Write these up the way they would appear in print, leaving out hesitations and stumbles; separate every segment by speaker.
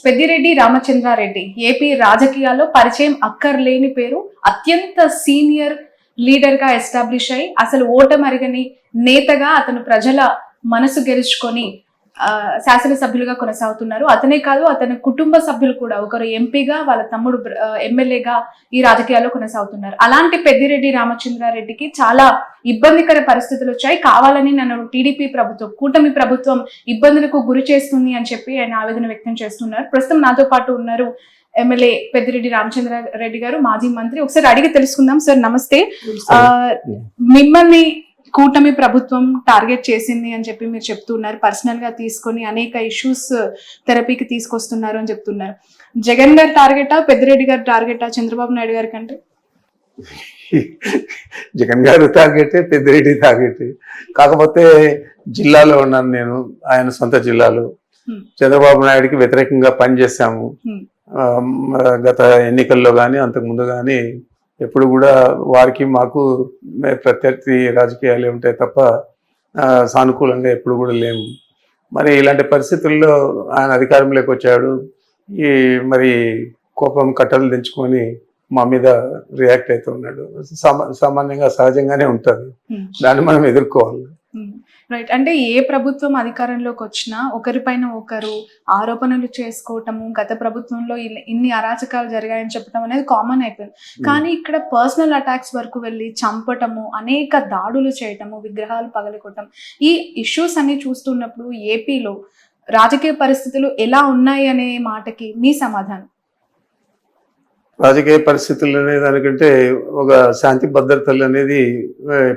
Speaker 1: Peddireddy Ramachandra Reddy AP రాజకీయాల్లో పరిచయం అక్కర్లేని పేరు. అత్యంత సీనియర్ లీడర్ గా ఎస్టాబ్లిష్ అయ్యి అసలు ఓటమరిగని నేతగా అతను ప్రజల మనసు గెలుచుకొని శాసనసభ్యులుగా కొనసాగుతున్నారు. అతనే కాదు, అతని కుటుంబ సభ్యులు కూడా, ఒకరు ఎంపీగా, వాళ్ళ తమ్ముడు ఎమ్మెల్యేగా ఈ రాజకీయాల్లో కొనసాగుతున్నారు. అలాంటి పెద్దిరెడ్డి రామచంద్రారెడ్డికి చాలా ఇబ్బందికర పరిస్థితులు వచ్చాయి. కావాలని నన్ను టీడీపీ ప్రభుత్వం, కూటమి ప్రభుత్వం ఇబ్బందులకు గురి చేస్తుంది అని చెప్పి ఆయన ఆవేదన వ్యక్తం చేస్తున్నారు. ప్రస్తుతం నాతో పాటు ఉన్నారు ఎమ్మెల్యే పెద్దిరెడ్డి రామచంద్రారెడ్డి గారు, మాజీ మంత్రి. ఒకసారి అడిగి తెలుసుకుందాం. సార్ నమస్తే. మిమ్మల్ని కూటమి ప్రభుత్వం టార్గెట్ చేసింది అని చెప్పి మీరు చెప్తున్నారు. పర్సనల్ గా తీసుకొని అనేక ఇష్యూస్ థెరపీకి తీసుకొస్తున్నారు అని చెప్తున్నారు. జగన్ గారి టార్గెటా, పెద్దిరెడ్డి గారి టార్గెటా చంద్రబాబు నాయుడు గారి కంటే?
Speaker 2: జగన్ గారు టార్గెటే, పెద్దిరెడ్డి టార్గెట్. కాకపోతే జిల్లాలో ఉన్నాను నేను, ఆయన సొంత జిల్లాలో. చంద్రబాబు నాయుడికి వ్యతిరేకంగా పనిచేశాము గత ఎన్నికల్లో కానీ అంతకుముందు కానీ. ఎప్పుడు కూడా వారికి మాకు ప్రత్యర్థి రాజకీయాలు ఉంటాయి తప్ప సానుకూలంగా ఎప్పుడు కూడా లేము. మరి ఇలాంటి పరిస్థితుల్లో ఆయన అధికారంలోకి వచ్చాడు. మరి కోపం కట్టలు తెంచుకొని మా మీద రియాక్ట్ అవుతున్నాడు. సామాన్యంగా సహజంగానే ఉంటుంది, దాన్ని మనం ఎదుర్కోవాలి.
Speaker 1: రైట్. అంటే ఏ ప్రభుత్వం అధికారంలోకి వచ్చినా ఒకరిపైన ఒకరు ఆరోపణలు చేసుకోవటము, గత ప్రభుత్వంలో ఇన్ని అరాచకాలు జరిగాయని చెప్పడం అనేది కామన్ అయిపోయింది. కానీ ఇక్కడ పర్సనల్ అటాక్స్ వరకు వెళ్ళి చంపటము, అనేక దాడులు చేయటము, విగ్రహాలు పగలగొట్టడం, ఈ ఇష్యూస్ అన్ని చూస్తున్నప్పుడు ఏపీలో రాజకీయ పరిస్థితులు ఎలా ఉన్నాయి అనే మాటకి మీ సమాధానం?
Speaker 2: రాజకీయ పరిస్థితులు అనే దానికంటే ఒక శాంతి భద్రతలు అనేది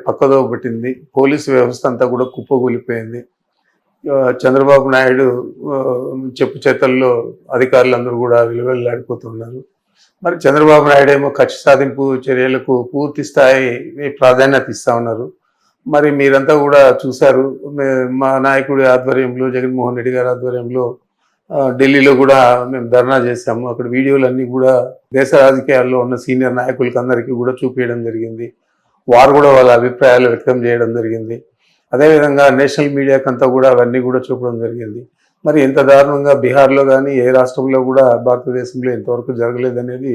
Speaker 2: పక్కదో పట్టింది. పోలీసు వ్యవస్థ అంతా కూడా కుప్పగూలిపోయింది. చంద్రబాబు నాయుడు చెప్పు చేతల్లో అధికారులందరూ కూడా విలువెల్లాడిపోతున్నారు. మరి చంద్రబాబు నాయుడు ఏమో కక్ష సాధింపు చర్యలకు పూర్తి స్థాయి ప్రాధాన్యత ఇస్తా ఉన్నారు. మరి మీరంతా కూడా చూశారు, మా నాయకుడి ఆధ్వర్యంలో, జగన్మోహన్ రెడ్డి గారి ఆధ్వర్యంలో ఢిల్లీలో కూడా మేము ధర్నా చేశాము. అక్కడ వీడియోలన్నీ కూడా దేశ రాజకీయాల్లో ఉన్న సీనియర్ నాయకులకి అందరికీ కూడా చూపించడం జరిగింది. వారు కూడా వాళ్ళ అభిప్రాయాలు వ్యక్తం చేయడం జరిగింది. అదేవిధంగా నేషనల్ మీడియాకంతా కూడా అవన్నీ కూడా చూపడం జరిగింది. మరి ఎంత దారుణంగా బీహార్లో కానీ ఏ రాష్ట్రంలో కూడా భారతదేశంలో ఇంతవరకు జరగలేదనేది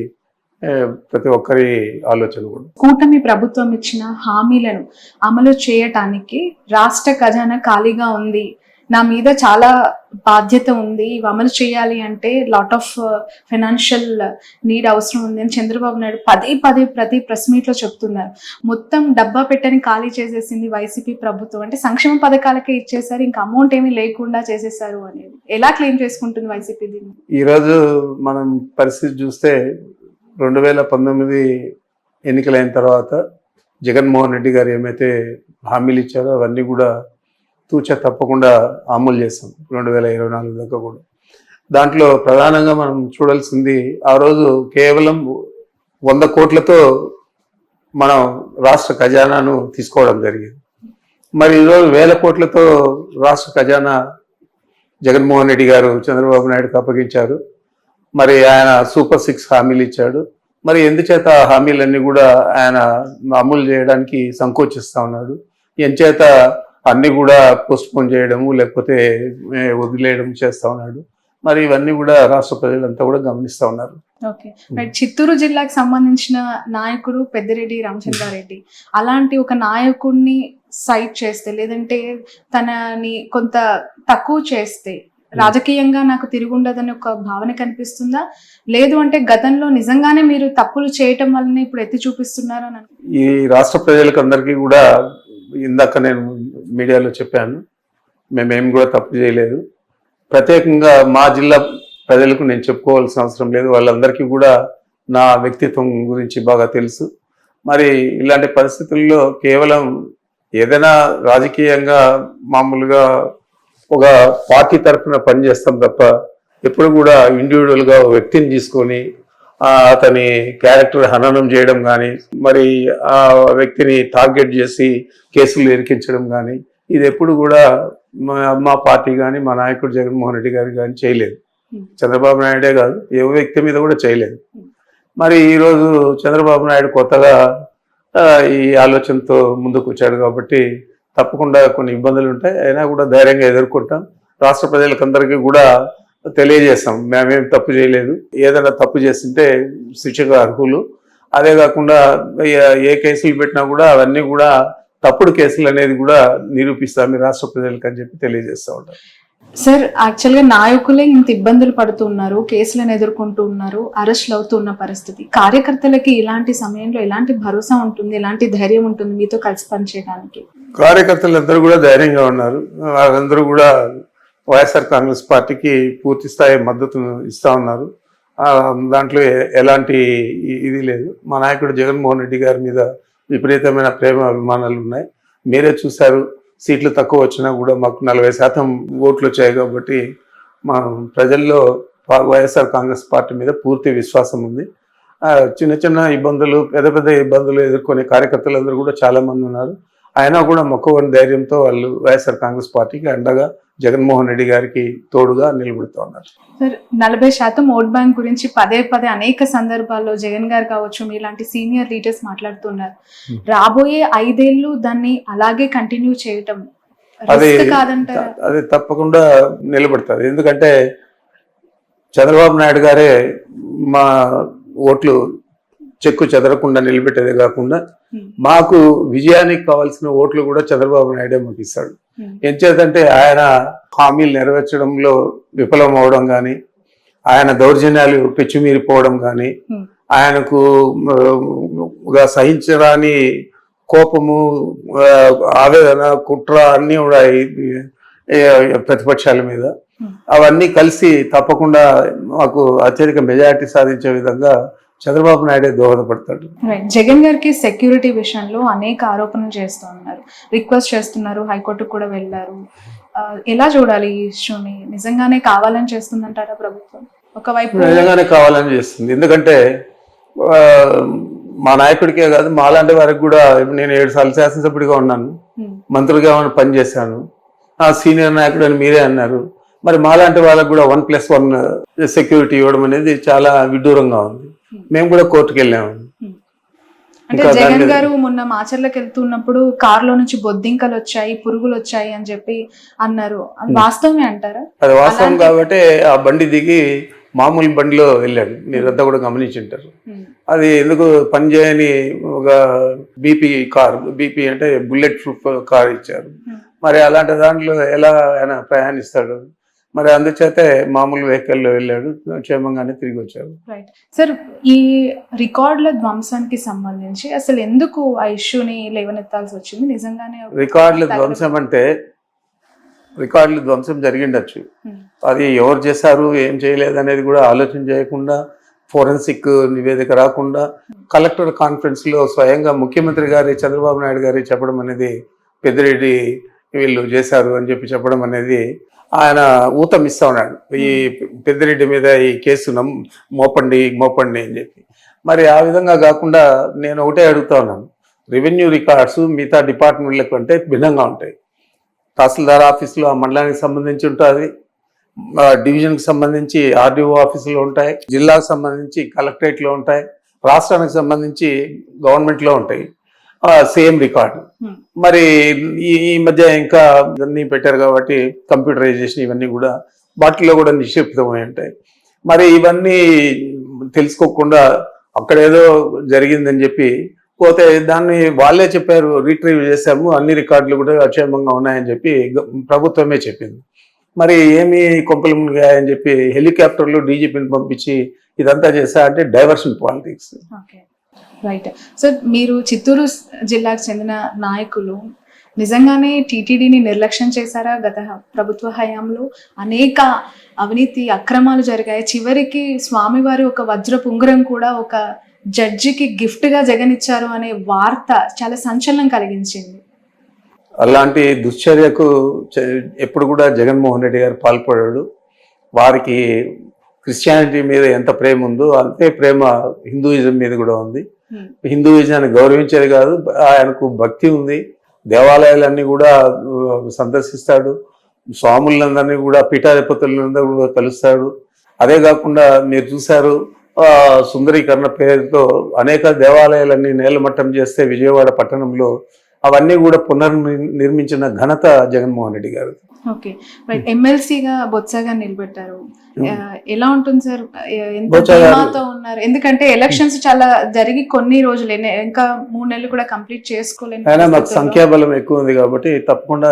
Speaker 2: ప్రతి ఒక్కరి ఆలోచన కూడా.
Speaker 1: కూటమి ప్రభుత్వం ఇచ్చిన హామీలను అమలు చేయటానికి రాష్ట్ర ఖజానా ఖాళీగా ఉంది, నా మీద చాలా బాధ్యత ఉంది, ఇవి అమలు చేయాలి అంటే లాట్ ఆఫ్ ఫైనాన్షియల్ నీడ్ అవసరం ఉంది అని చంద్రబాబు నాయుడు పదే ప్రతి ప్రెస్ మీట్ లో చెప్తున్నారు. మొత్తం డబ్బా పెట్టని ఖాళీ చేసేసింది వైసీపీ ప్రభుత్వం. అంటే సంక్షేమ పథకాలకే ఇచ్చేసారు, ఇంకా అమౌంట్ ఏమీ లేకుండా చేసేసారు అనేది ఎలా క్లెయిమ్ చేసుకుంటుంది వైసీపీ దీన్ని?
Speaker 2: ఈరోజు మనం పరిస్థితి చూస్తే 2019 ఎన్నికలైన తర్వాత జగన్మోహన్ రెడ్డి గారు ఏమైతే హామీలు ఇచ్చారో అవన్నీ కూడా తూచా తప్పకుండా అమలు చేస్తాం 2024 దాకా కూడా. దాంట్లో ప్రధానంగా మనం చూడాల్సింది, ఆ రోజు కేవలం 100 కోట్లతో మనం రాష్ట్ర ఖజానాను తీసుకోవడం జరిగింది. మరి ఈరోజు 1000 కోట్లతో రాష్ట్ర ఖజానా జగన్మోహన్ రెడ్డి గారు చంద్రబాబు నాయుడుకి అప్పగించారు. మరి ఆయన సూపర్ 6 హామీలు ఇచ్చాడు. మరి ఎందుచేత ఆ హామీలన్నీ కూడా ఆయన అమలు చేయడానికి సంకోచిస్తూ ఉన్నాడు? ఎంచేత అన్ని కూడా పోస్ట్పోన్ చేయడము లేకపోతే వదిలేయడం చేస్తూ ఉన్నాడు? మరి ఇవన్నీ కూడా రాష్ట్ర ప్రజలంతా కూడా గమనిస్తూ ఉన్నారు.
Speaker 1: Okay, right. చిత్తూరు జిల్లాకు సంబంధించిన నాయకుడు పెద్దిరెడ్డి రామచంద్రారెడ్డి. అలాంటి ఒక నాయకుడిని సైట్ చేస్తే, లేదంటే తనని కొంత తక్కువ చేస్తే రాజకీయంగా నాకు తిరుగుండదని ఒక భావన కనిపిస్తుందా? లేదు అంటే గతంలో నిజంగానే మీరు తప్పులు చేయటం వల్లనే ఇప్పుడు ఎత్తి చూపిస్తున్నారని?
Speaker 2: ఈ రాష్ట్ర ప్రజలకు అందరికీ కూడా ఇందాక నేను మీడియాలో చెప్పాను, మేమేం కూడా తప్పు చేయలేదు. ప్రత్యేకంగా మా జిల్లా ప్రజలకు నేను చెప్పుకోవాల్సిన అవసరం లేదు, వాళ్ళందరికీ కూడా నా వ్యక్తిత్వం గురించి బాగా తెలుసు. మరి ఇలాంటి పరిస్థితుల్లో కేవలం ఏదైనా రాజకీయంగా మామూలుగా ఒక పార్టీ తరఫున పనిచేస్తాం తప్ప ఎప్పుడు కూడా ఇండివిజువల్గా వ్యక్తిని తీసుకొని అతని క్యారెక్టర్ హననం చేయడం కానీ, మరి ఆ వ్యక్తిని టార్గెట్ చేసి కేసులు ఇరికించడం కానీ, ఇది ఎప్పుడు కూడా మా పార్టీ కానీ మా నాయకుడు జగన్మోహన్ రెడ్డి గారు కానీ చేయలేదు. చంద్రబాబు నాయుడే కాదు, ఏ వ్యక్తి మీద కూడా చేయలేదు. మరి ఈరోజు చంద్రబాబు నాయుడు కొత్తగా ఈ ఆలోచనతో ముందుకు వచ్చాడు కాబట్టి తప్పకుండా కొన్ని ఇబ్బందులు ఉంటాయి, అయినా కూడా ధైర్యంగా ఎదుర్కొంటాం. రాష్ట్ర ప్రజలకందరికీ కూడా తెలియజేస్తాం. మేమేం తప్పు చేయలేదు, ఏదైనా తప్పు చేస్తుంటే శిక్షకు అర్హులు. అదే కాకుండా ఏ కేసులు పెట్టినా కూడా అవన్నీ కూడా తప్పుడు కేసులు అనేది కూడా నిరూపిస్తాం ఈ రాష్ట్ర ప్రజలకు అని చెప్పి తెలియజేస్తూ ఉంటాం.
Speaker 1: సార్, యాక్చువల్గా నాయకులే ఇంత ఇబ్బందులు పడుతున్నారు, కేసులను ఎదుర్కొంటూ ఉన్నారు, అరెస్టులు అవుతున్న పరిస్థితి. కార్యకర్తలకి ఇలాంటి సమయంలో ఎలాంటి భరోసా ఉంటుంది, ఎలాంటి ధైర్యం ఉంటుంది మీతో కలిసి పనిచేయడానికి?
Speaker 2: కార్యకర్తలందరూ కూడా ధైర్యంగా ఉన్నారు. వాళ్ళందరూ కూడా వైఎస్ఆర్ కాంగ్రెస్ పార్టీకి పూర్తి స్థాయి మద్దతు ఇస్తూ ఉన్నారు. దాంట్లో ఎలాంటి ఇది లేదు. మా నాయకుడు జగన్మోహన్ రెడ్డి గారి మీద విపరీతమైన ప్రేమ అభిమానాలు ఉన్నాయి. మీరే చూశారు, సీట్లు తక్కువ వచ్చినా కూడా మాకు 40% ఓట్లు వచ్చాయి. కాబట్టి మా ప్రజల్లో వైఎస్ఆర్ కాంగ్రెస్ పార్టీ మీద పూర్తి విశ్వాసం ఉంది. చిన్న చిన్న ఇబ్బందులు, పెద్ద పెద్ద ఇబ్బందులు ఎదుర్కొనే కార్యకర్తలందరూ కూడా చాలామంది ఉన్నారు. అయినా కూడా మొక్కవని ధైర్యంతో వాళ్ళు వైఎస్ఆర్ కాంగ్రెస్ పార్టీకి అండగా జగన్మోహన్ రెడ్డి గారికి తోడుగా నిలబడుతూ ఉన్నారు.
Speaker 1: సార్, 40% ఓట్ బ్యాంక్ గురించి పదే పదే అనేక సందర్భాల్లో జగన్ గారు కావచ్చు, మీలాంటి సీనియర్ లీడర్స్ మాట్లాడుతున్నారు. రాబోయే 5 ఏళ్ళు దాన్ని అలాగే కంటిన్యూ చేయటం కాదంటారా?
Speaker 2: అది తప్పకుండా నిలబడుతుంది. ఎందుకంటే చంద్రబాబు నాయుడు గారే మా ఓట్లు చెక్కు చెదరకుండా నిలబెట్టేదే కాకుండా మాకు విజయానికి కావాల్సిన ఓట్లు కూడా చంద్రబాబు నాయుడే మాకు ఇస్తాడు. ఎంచేతంటే ఆయన హామీలు నెరవేర్చడంలో విఫలం అవడం కానీ, ఆయన దౌర్జన్యాలు పెచ్చుమీరిపోవడం కానీ, ఆయనకు సహించరాని కోపము, ఆవేదన, కుట్ర అన్నీ కూడా ప్రతిపక్షాల మీద అవన్నీ కలిసి తప్పకుండా మాకు అత్యధిక మెజారిటీ సాధించే విధంగా చంద్రబాబు నాయుడే దోహదపడతాడు.
Speaker 1: జగన్ గారికి సెక్యూరిటీ విషయంలో అనేక ఆరోపణలు చేస్తూ ఉన్నారు, రిక్వెస్ట్ చేస్తున్నారు, హైకోర్టుకు కూడా వెళ్ళారు. ఎలా చూడాలి ఈ ఇష్యూని? నిజంగానే కావాలని చేస్తుందంటారా ప్రభుత్వం? ఒకవైపు
Speaker 2: నిజంగానే కావాలని చేస్తుంది. ఎందుకంటే మా నాయకుడికే కాదు, మాలాంటి వారికి కూడా, నేను 7 సార్లు శాసనసభ్యుడిగా ఉన్నాను, మంత్రులుగా పనిచేశాను, సీనియర్ నాయకుడు అని మీరే అన్నారు. మరి మాలాంటి వాళ్ళకు కూడా 1+1 సెక్యూరిటీ ఇవ్వడం అనేది చాలా విడ్డూరంగా ఉంది. మేము కూడా కోర్టుకు వెళ్ళాము.
Speaker 1: అంటే జగన్ గారు మొన్న మాచర్లకు వెళ్తున్నప్పుడు కారులో నుంచి బొద్దింకలు వచ్చాయి, పురుగులు వచ్చాయి అని చెప్పి అన్నారు. అది వాస్తవమే అంటారా?
Speaker 2: అది వాస్తవం కాబట్టి ఆ బండి దిగి మామూలు బండిలో వెళ్ళాడు. మీరంతా కూడా గమనించుంటారు. అది ఎందుకు పనిచేయని ఒక బీపీ అంటే బుల్లెట్ ప్రూఫ్ కార్ ఇచ్చారు. మరి అలాంటి దాంట్లో ఎలా ఆయన ప్రయాణిస్తాడు? మరి అందుచేతే మామూలు వెహికల్లో వెళ్ళాడు, క్షేమంగానే తిరిగి వచ్చారు.
Speaker 1: రైట్ సార్, ఈ రికార్డుల ధ్వంసానికి సంబంధించి అసలు ఎందుకు ఆ ఇష్యూని లేవనెత్తాల్సి వచ్చింది? నిజంగానే
Speaker 2: రికార్డుల ధ్వంసం అంటే రికార్డుల ధ్వంసం జరిగిండొచ్చు, అది ఎవరు చేశారు, ఏం చేయలేదు అనేది కూడా ఆలోచన చేయకుండా, ఫోరెన్సిక్ నివేదిక రాకుండా, కలెక్టర్ కాన్ఫరెన్స్లో స్వయంగా ముఖ్యమంత్రి గారి చంద్రబాబు నాయుడు గారి చెప్పడం అనేది, పెద్దిరెడ్డి వీళ్ళు చేశారు అని చెప్పి చెప్పడం అనేది, ఆయన ఊతం ఇస్తా ఉన్నాడు ఈ పెద్దిరెడ్డి మీద ఈ కేసు మోపండి అని చెప్పి. మరి ఆ విధంగా కాకుండా నేను ఒకటే అడుగుతా ఉన్నాను, రెవెన్యూ రికార్డ్స్ మిగతా డిపార్ట్మెంట్ల కంటే భిన్నంగా ఉంటాయి. తహసీల్దార్ ఆఫీసులో ఆ మండలానికి సంబంధించి ఉంటుంది, డివిజన్కి సంబంధించి ఆర్డీఓ ఆఫీసులో ఉంటాయి, జిల్లాకు సంబంధించి కలెక్టరేట్లో ఉంటాయి, రాష్ట్రానికి సంబంధించి గవర్నమెంట్లో ఉంటాయి, సేమ్ రికార్డు. మరి ఈ మధ్య ఇంకా ఇవన్నీ పెట్టారు కాబట్టి కంప్యూటరైజేషన్ ఇవన్నీ కూడా వాటిల్లో కూడా నిక్షిప్తమై ఉంటాయి. మరి ఇవన్నీ తెలుసుకోకుండా అక్కడేదో జరిగిందని చెప్పి పోతే దాన్ని వాళ్ళే చెప్పారు, రీట్రీవ్ చేశాము, అన్ని రికార్డులు కూడా అక్షేమంగా ఉన్నాయని చెప్పి ప్రభుత్వమే చెప్పింది. మరి ఏమి కొంపలు మునిగాయని చెప్పి హెలికాప్టర్లు డీజీపీని పంపించి ఇదంతా చేశా అంటే డైవర్షన్ పాలిటిక్స్.
Speaker 1: రైట్ సార్, మీరు చిత్తూరు జిల్లాకు చెందిన నాయకులు నిజంగానే టీటీడీని నిర్లక్ష్యం చేశారా? గత ప్రభుత్వ హయాంలో అనేక అవినీతి అక్రమాలు జరిగాయి. చివరికి స్వామివారి ఒక వజ్రపు ఉంగరం కూడా ఒక జడ్జికి గిఫ్ట్గా జగన్ ఇచ్చారు అనే వార్త చాలా సంచలనం కలిగించింది.
Speaker 2: అలాంటి దుశ్చర్యకు ఎప్పుడు కూడా జగన్మోహన్ రెడ్డి గారు పాల్పడాడు. వారికి క్రిస్టియానిటీ మీద ఎంత ప్రేమ ఉందో అంతే ప్రేమ హిందూయిజం మీద కూడా ఉంది. హిందూయిజాన్ని గౌరవించేది కాదు, ఆయనకు భక్తి ఉంది. దేవాలయాలన్నీ కూడా సందర్శిస్తాడు, స్వాములందరినీ కూడా పీఠాధిపతులందరూ కూడా కలుస్తాడు. అదే కాకుండా మీరు చూశారు, సుందరీకరణ పేరుతో అనేక దేవాలయాలన్నీ నేలమట్టం చేస్తే విజయవాడ పట్టణంలో అవన్నీ కూడా పునర్నిర్మించిన ఘనత జగన్మోహన్ రెడ్డి గారు.
Speaker 1: Okay, right. ఎమ్మెల్సీగా బొత్సగా నిలబెట్టారు. ఎలా ఉంటుంది సార్? ఎంత
Speaker 2: బొత్స గారు-
Speaker 1: ధీమాతో ఉన్నారు? ఎందుకంటే ఎలక్షన్స్ చాలా జరిగి కొన్ని రోజులు, ఇంకా 3 నెలలు కూడా కంప్లీట్ చేసుకోలేని
Speaker 2: అయినా మాకు
Speaker 1: పరిస్థితుల్లో
Speaker 2: సంఖ్యాబలం ఎక్కువ ఉంది కాబట్టి తప్పకుండా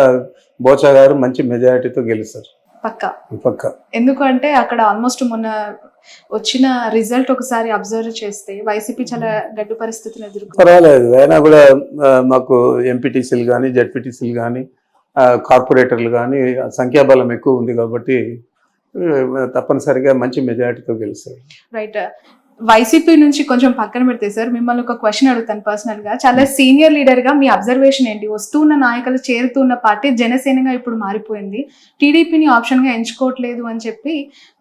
Speaker 2: బోచ గారు మంచి మెజారిటీతో గెలుస్తారు పక్క.
Speaker 1: ఎందుకంటే అక్కడ ఆల్మోస్ట్ మొన్న వచ్చిన రిజల్ట్ ఒకసారి అబ్జర్వ్ చేస్తే వైసీపీ చాలా గడ్డు పరిస్థితులు ఎదుర్కొంది.
Speaker 2: పర్వాలేదు, అయినా కూడా మాకు ఎంపీటీసీలు కానీ జెడ్పీటీసీలు కానీ కార్పొరేటర్లు కానీ సంఖ్యాబలం ఎక్కువ ఉంది కాబట్టి తప్పనిసరిగా మంచి మెజారిటీతో గెలుస్తారు.
Speaker 1: రైట్. వైసీపీ నుంచి కొంచెం పక్కన పెడితే సార్, మిమ్మల్ని ఒక క్వశ్చన్ అడుగుతాను పర్సనల్ గా. చాలా సీనియర్ లీడర్ గా మీ అబ్జర్వేషన్ ఏంటి? వస్తున్న నాయకులు చేరుతున్న పార్టీ జనసేనగా ఇప్పుడు మారిపోయింది, టీడీపీని ఆప్షన్ గా ఎంచుకోవట్లేదు అని చెప్పి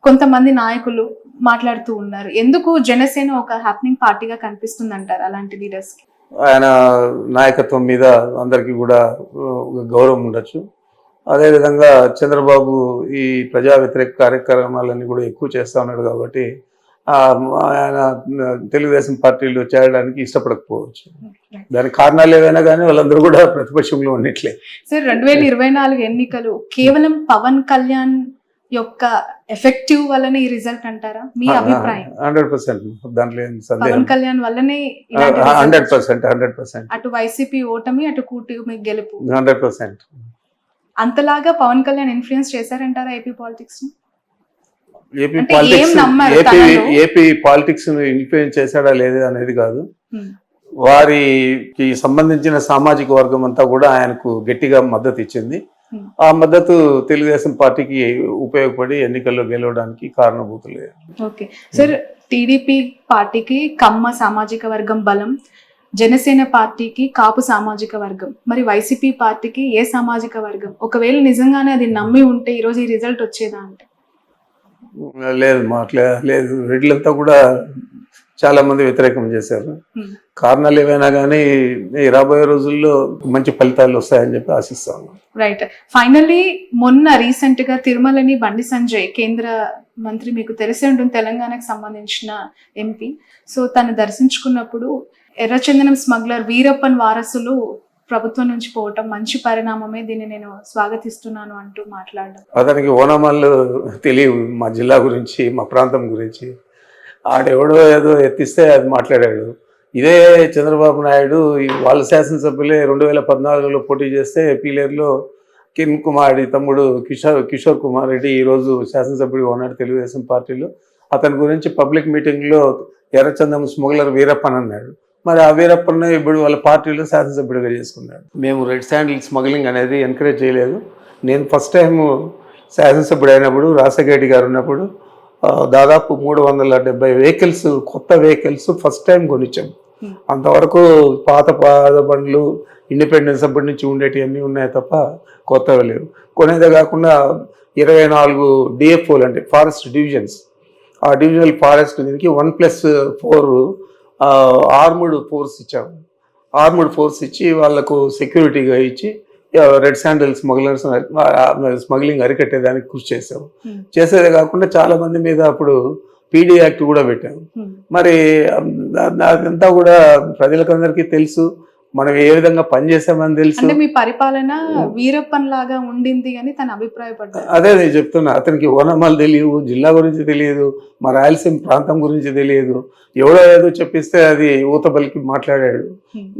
Speaker 1: కొంతమంది నాయకులు మాట్లాడుతూ ఉన్నారు. ఎందుకు జనసేన ఒక హ్యాపెనింగ్ పార్టీగా కనిపిస్తుంది అంటారు అలాంటి లీడర్స్ కి?
Speaker 2: ఆయన నాయకత్వం మీద అందరికీ కూడా గౌరవం ఉండొచ్చు. అదేవిధంగా చంద్రబాబు ఈ ప్రజా వ్యతిరేక కార్యక్రమాలన్నీ కూడా ఎక్కువ చేస్తూ ఉన్నాడు కాబట్టి ఆయన తెలుగుదేశం పార్టీలో చేరడానికి ఇష్టపడకపోవచ్చు. దానికి కారణాలు ఏవైనా కానీ వాళ్ళందరూ కూడా ప్రతిపక్షంలో ఉన్నట్లే.
Speaker 1: సార్, 2024 ఎన్నికలు కేవలం పవన్ కళ్యాణ్ యొక్క ఎఫెక్టివ్ వల్లనే ఈ రిజల్ట్ అంటారా? మీ అభిప్రాయం?
Speaker 2: 100%. దాంట్లో ఏం సందేహం?
Speaker 1: పవన్ కళ్యాణ్ వల్లనే
Speaker 2: 100%.
Speaker 1: అటు వైసీపీ ఓటమి, అటు కూటమి గెలుపు
Speaker 2: 100%.
Speaker 1: అంతలాగా పవన్ కళ్యాణ్ ఇన్ఫ్లుయెన్స్ చేశారంటారా AP politics?
Speaker 2: AP politics influence చేశాడా లేదా అనేది కాదు, వారికి సంబంధించిన సామాజిక వర్గం అంతా కూడా ఆయనకు గట్టిగా మద్దతు ఇచ్చింది. ఆ మద్దతు తెలుగుదేశం పార్టీకి ఉపయోగపడి ఎన్నికల్లో గెలవడానికి కారణభూతులే.
Speaker 1: ఓకే సార్, టీడీపీ పార్టీకి కమ్మ సామాజిక వర్గం బలం, జనసేన పార్టీకి కాపు సామాజిక వర్గం, మరి వైసీపీ పార్టీకి ఏ సామాజిక వర్గం? ఒకవేళ నిజంగానే అది నమ్మి ఉంటే ఈరోజు ఈ రిజల్ట్ వచ్చేదా అంటే?
Speaker 2: లేదు, లేదు. రెడ్లంతా కూడా చాలా మంది వ్యతిరేకం చేశారు. కారణాలు ఏవైనా కానీ రాబోయే రోజుల్లో మంచి ఫలితాలు వస్తాయని చెప్పి ఆశిస్తాను.
Speaker 1: రైట్. ఫైనల్లీ మొన్న రీసెంట్ గా తిరుమలని బండి సంజయ్, కేంద్ర మంత్రి, మీకు తెలిసే ఉంటుంది, తెలంగాణకు సంబంధించిన ఎంపీ. సో తను దర్శించుకున్నప్పుడు ఎర్రచందనం స్మగ్లర్ వీరప్పన్ వారసులు ప్రభుత్వం నుంచి పోవటం మంచి పరిణామమే, దీన్ని నేను స్వాగతిస్తున్నాను అంటూ మాట్లాడడం.
Speaker 2: అతనికి ఓనమాలు తెలియవు మా జిల్లా గురించి, మా ప్రాంతం గురించి. ఆడెవడో ఏదో ఎత్తిస్తే అది మాట్లాడాడు. ఇదే చంద్రబాబు నాయుడు వాళ్ళ శాసనసభ్యులే 2014లో పోటీ చేస్తే పీలేరులో కిరణ్ కుమార్ తమ్ముడు కిషోర్ కుమార్ రెడ్డి ఈరోజు శాసనసభ్యుడిగా ఉన్నాడు తెలుగుదేశం పార్టీలో. అతని గురించి పబ్లిక్ మీటింగ్లో ఎర్రచందనం స్మగ్లర్ వీరప్పన్ అన్నాడు. మరి ఆ వీరప్పన్న ఇప్పుడు వాళ్ళ పార్టీలో శాసనసభ్యుడిగా చేసుకున్నాడు. మేము రెడ్ శాండిల్ స్మగ్లింగ్ అనేది ఎంకరేజ్ చేయలేదు. నేను ఫస్ట్ టైం శాసనసభ్యుడు అయినప్పుడు రాజశేఖర గారు ఉన్నప్పుడు దాదాపు 370 వెహికల్స్, కొత్త వెహికల్స్ ఫస్ట్ టైం కొనిచ్చాం. అంతవరకు పాత బండ్లు ఇండిపెండెన్స్ అప్పటి నుంచి ఉండేటివన్నీ ఉన్నాయి తప్ప కొత్తవి లేవు. కొనేదే కాకుండా 24 డిఎఫ్ఓలు అంటే ఫారెస్ట్ డివిజన్స్, ఆ డివిజనల్ ఫారెస్ట్ దీనికి 1+4 ఆర్మ్డ్ ఫోర్స్ ఇచ్చాము. ఆర్మ్డ్ ఫోర్స్ ఇచ్చి వాళ్లకు సెక్యూరిటీగా ఇచ్చి రెడ్ శాండిల్ స్మగ్లింగ్ అరికట్టేదానికి కృషి చేసాము. చేసేదే కాకుండా చాలా మంది మీద అప్పుడు పీడీ యాక్ట్ కూడా పెట్టాము. మరి అదంతా కూడా ప్రజలకందరికీ తెలుసు, మనం ఏ విధంగా పనిచేసామని తెలుసు.
Speaker 1: అంటే మీ పరిపాలన వీరప్పన్ లాగా ఉండింది అని తన అభిప్రాయపడ్డారు.
Speaker 2: అదే నేను చెప్తున్నా, అతనికి ఓనమాలు తెలియదు, జిల్లా గురించి తెలియదు, మా రాయలసీమ ప్రాంతం గురించి తెలియదు. ఎవడో ఏదో చెప్పిస్తే అది ఊతబలికి మాట్లాడాడు.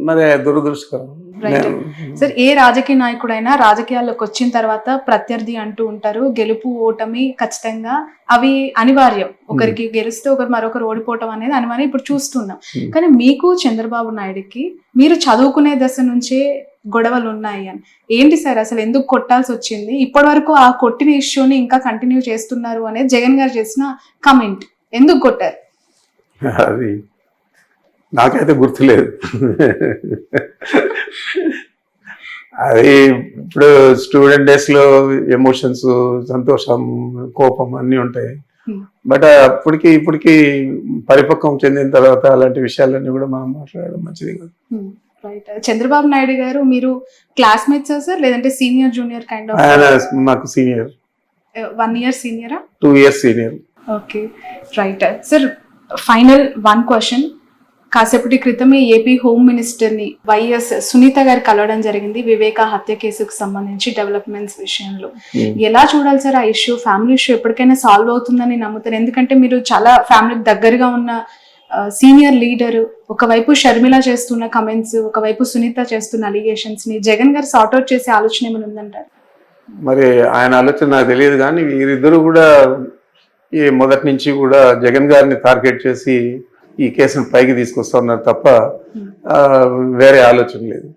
Speaker 2: మరి దురదృష్టకరం.
Speaker 1: సార్, ఏ రాజకీయ నాయకుడైనా రాజకీయాల్లోకి వచ్చిన తర్వాత ప్రత్యర్థి అంటూ ఉంటారు. గెలుపు ఓటమి ఖచ్చితంగా అవి అనివార్యం. ఒకరికి గెలిస్తే మరొకరు ఓడిపోవటం అనేది అనివార్యం, ఇప్పుడు చూస్తున్నాం. కానీ మీకు చంద్రబాబు నాయుడుకి మీరు చదువుకునే దశ నుంచే గొడవలు ఉన్నాయి అని ఏంటి సార్? అసలు ఎందుకు కొట్టాల్సి వచ్చింది? ఇప్పటి వరకు ఆ కొట్టిన ఇష్యూని ఇంకా కంటిన్యూ చేస్తున్నారు అనేది జగన్ గారు చేసిన కమెంట్. ఎందుకు కొట్టారు?
Speaker 2: అది నాకైతే గుర్తులేదు. అది ఇప్పుడు స్టూడెంట్ డేస్లో ఎమోషన్స్, సంతోషం, కోపం అన్నీ ఉంటాయి. బట్ ఇప్పటికి పరిపక్వం చెందిన తర్వాత అలాంటి విషయాలన్నీ కూడా మనం మాట్లాడడం మంచిది కాదు.
Speaker 1: రైట్. చంద్రబాబు నాయుడు గారు మీరు క్లాస్మేట్స్ సార్, లేదంటే సీనియర్ జూనియర్ కైండ్ ఆఫ్?
Speaker 2: ఆయన నాకు senior.
Speaker 1: 1 year సీనియరా?
Speaker 2: 2 years senior.
Speaker 1: Okay, right. Sir, final 1 question. కాసేపటి క్రితమే ఏపీ హోమ్ మినిస్టర్ ని వైఎస్ సునీత గారు కలవడం జరిగింది వివేక హత్య కేసుకు సంబంధించి డెవలప్మెంట్స్ విషయంలో. ఎలా చూడాలి సార్ ఆ ఇష్యూ? ఫ్యామిలీ ఇష్యూ ఎప్పటికైనా సాల్వ్ అవుతుందని నమ్ముతారు? ఎందుకంటే మీరు చాలా ఫ్యామిలీకి దగ్గరగా ఉన్న సీనియర్ లీడర్, ఒకవైపు షర్మిల చేస్తున్న కమెంట్స్, ఒకవైపు సునీత చేస్తున్న అలిగేషన్స్ ని జగన్ గారు సార్ట్అవుట్ చేసే ఆలోచన ఏమైనా ఉందంటారు?
Speaker 2: మరి ఆయన ఆలోచన నాకు తెలియదు, కానీ వీరిద్దరూ కూడా ఈ మొదటి నుంచి కూడా జగన్ గారిని టార్గెట్ చేసి ఈ కేసును పైకి తీసుకొస్తున్నారు తప్ప వేరే ఆలోచన లేదు.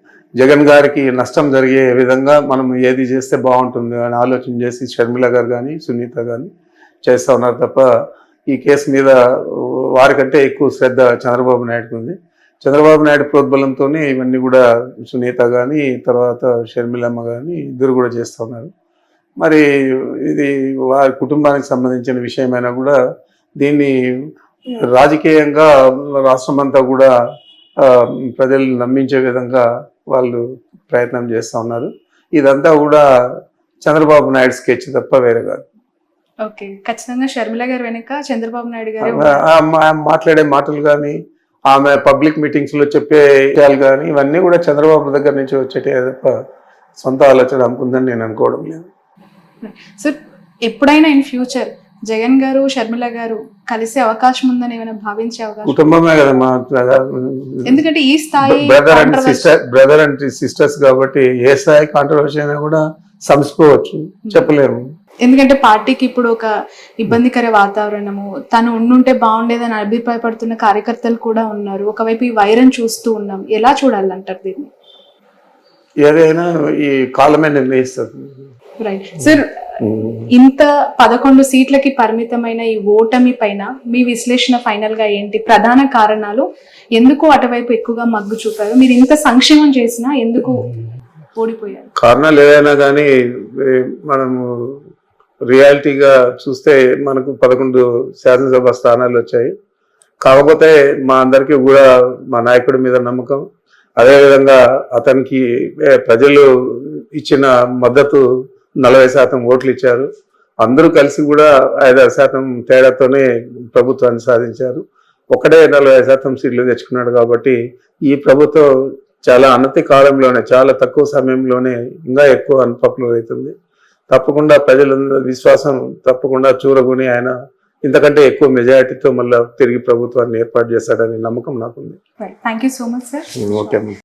Speaker 2: జగన్ గారికి నష్టం జరిగే విధంగా మనం ఏది చేస్తే బాగుంటుంది అని ఆలోచన చేసి షర్మిల గారు కానీ సునీత కానీ చేస్తూ ఉన్నారు తప్ప ఈ కేసు మీద వారికంటే ఎక్కువ శ్రద్ధ చంద్రబాబు నాయుడుకి ఉంది. చంద్రబాబు నాయుడు ప్రోద్బలంతోనే ఇవన్నీ కూడా సునీత కానీ తర్వాత షర్మిలమ్మ కానీ ఇద్దరు కూడా చేస్తూ ఉన్నారు. మరి ఇది వారి కుటుంబానికి సంబంధించిన విషయమైనా కూడా దీన్ని రాజకీయంగా రాష్ట్రమంతా కూడా ప్రజల్ని నమ్మించే విధంగా వాళ్ళు ప్రయత్నం చేస్తూ ఉన్నారు. ఇదంతా కూడా చంద్రబాబు నాయుడు స్కెచ్ తప్ప వేరే కాదు.
Speaker 1: ఓకే, ఖచ్చితంగా షర్మిల గారు వెనుక చంద్రబాబు నాయుడు గారు
Speaker 2: మాట్లాడే మాటలు కానీ ఆమె పబ్లిక్ మీటింగ్స్ లో చెప్పే విషయాలు కానీ ఇవన్నీ కూడా చంద్రబాబు దగ్గర నుంచి వచ్చేటే తప్ప సొంత ఆలోచన అనుకుందని నేను అనుకోవడం లేదు.
Speaker 1: సార్, ఎప్పుడైనా ఇన్ ఫ్యూచర్ జగన్ గారు షర్మిల గారు కలిసే అవకాశం ఉందని ఏమైనా భావించే అవకాశం?
Speaker 2: కుటుంబమే కదా మా,
Speaker 1: ఎందుకంటే ఈ స్థాయి
Speaker 2: బ్రదర్ అండ్ సిస్టర్స్ కాబట్టి ఏ స్థాయి కాంట్రవర్సీ అయినా కూడా సంసుకోవచ్చు, చెప్పలేము.
Speaker 1: ఎందుకంటే పార్టీకి ఇప్పుడు ఒక ఇబ్బందికర వాతావరణము, తను ఉండుంటే బాగుండేదని అభిప్రాయపడుతున్న కార్యకర్తలు కూడా ఉన్నారు. ఒకవైపు ఈ వైరం చూస్తూ ఉన్నాం, ఎలా చూడాలంటారు దీన్ని?
Speaker 2: ఏదైనా ఈ కాలమే నిర్ణయిస్తుంది.
Speaker 1: రైట్ సార్, ఇంత 11 సీట్లకి పరిమితమైన ఈ ఓటమి పైన మీ విశ్లేషణ ఫైనల్ గా ఏంటి? ప్రధాన కారణాలు ఎందుకు అటువైపు ఎక్కువగా మగ్గు చూపారు? మీరు ఇంత సంక్షేమం చేసినా ఎందుకు ఓడిపోయారు?
Speaker 2: కారణాలు ఏదైనా కానీ మనము రియాలిటీగా చూస్తే మనకు 11 శాసనసభ స్థానాలు వచ్చాయి. కాకపోతే మా అందరికీ కూడా మా నాయకుడి మీద నమ్మకం, అదేవిధంగా అతనికి ప్రజలు ఇచ్చిన మద్దతు 40% ఓట్లు ఇచ్చారు. అందరూ కలిసి కూడా 5-6% తేడాతోనే ప్రభుత్వాన్ని సాధించారు. ఒకటే 40% సీట్లు తెచ్చుకున్నాడు. కాబట్టి ఈ ప్రభుత్వం చాలా అనతి కాలంలోనే, చాలా తక్కువ సమయంలోనే ఇంకా ఎక్కువ అన్పాపులర్ అవుతుంది. తప్పకుండా ప్రజలందరూ విశ్వాసం తప్పకుండా చూరగొని ఆయన ఇంతకంటే ఎక్కువ మెజారిటీతో మళ్ళీ తిరిగి ప్రభుత్వాన్ని ఏర్పాటు చేస్తాడని నమ్మకం నాకుంది.
Speaker 1: Thank you so much sir.
Speaker 2: Okay.